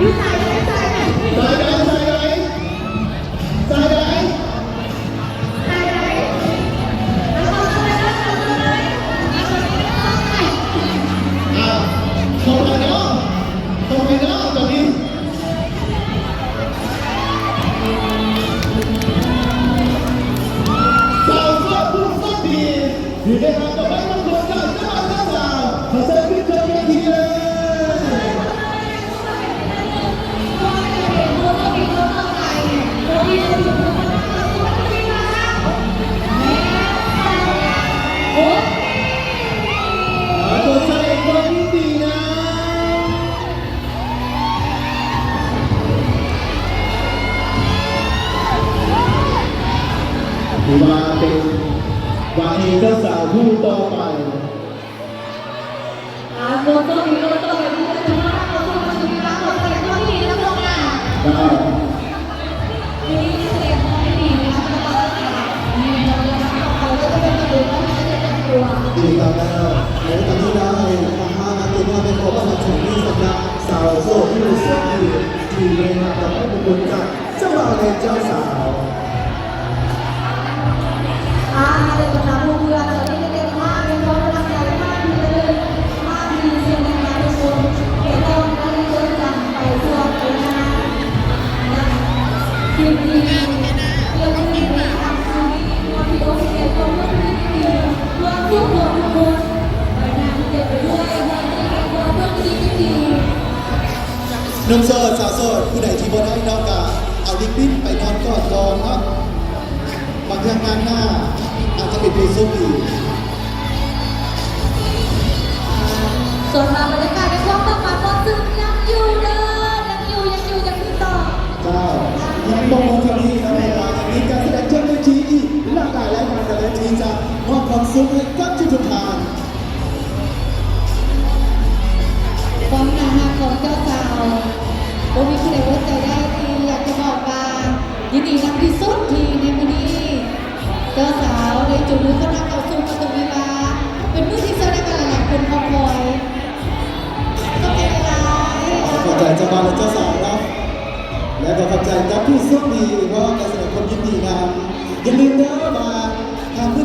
ยูใส่ไหนใส่ไหนใส่ไหนใส่ไหนใส่ไหนใส่ไหนแล้วก็ทำไมแล้วทำไมอ่ะทำไมเนาะทำไมเนาะตอนนี้สาวสวยผู้สดดีอยู่ในงานต่อไปต้องควรการเจ้าบ่าวเจ้าสาวขอเชิญขึ้นเชิญเวทีเลยขอแสดงความยินดีนะถือว่าเป็นว่าที่เจ้าสาวผู้ต่อไปโมโต้มีโมโต้แบบนี้จะมาโมโต้มาสุดท้ายขอแสดงความยินดีทั้งสองอย่างได้วันนี้แสดงความยินดีนะคะมีเราเขาก็จะเป็นกระดูกเขาจะเป็นตัว ดีครับแล้วในตอนที่ได้มาติดมาเป็นของประชาชนที่สำนักสาวโซ่ที่รู้สึกดีที่เรียนมากับผู้บุญกับเจ้าบ่าวและเจ้าสาว เด็กน้ำเพื่อนตอนนี้เด็กมากเป็นคนรักใจมากเลยมากมีเสียงในงานทุกคนเห็นเราได้เดินทางไปทั่วไปนะทีนี้เรื่องที่มีทางชีวิตวันที่โอเคก็เรื่องที่ดีเรื่องทุกคนทุกคนไปนำเด็กไปด้วยวันที่เรื่องที่ดี หนุ่มโสดสาวโสดผู้ใดที่บ่ได้นอกกาเอาลิปบิ้นไปนอนกอดกองเนาะบางครั้งงานหน้าอาจจะเป็นเพลงซุปอีก ส่วนมาบรรยากาศในความประมาทความซึ้งยังอยู่เด้อยังอยู่ต่อ เจ้ายังต้องมองทางนี้ครับในการมีการแสดงเจ้าหน้าที่อีกหลากหลายรายการแต่ละทีจะมอบความสุขให้กับทุกๆทาง ความน่ารักของเจ้าสาวบ่มีผู้ใดว่าใจได้ที่อยากจะบอกว่ายินดีนำที่สุดที่ในมื้อนี้เจ้าสาวได้จูงมือเขานำเข้าสู่ประตูวิวาห์เป็นมื้อที่แสดงกันหลายๆคนคอยต้องเป็นอะไร ขอบใจเจ้าบ่าวและเจ้าสาวเนาะและก็ขอบใจกับผู้โชคดีเพราะการแสดงความยินดีนำอย่าลืมเด้อมา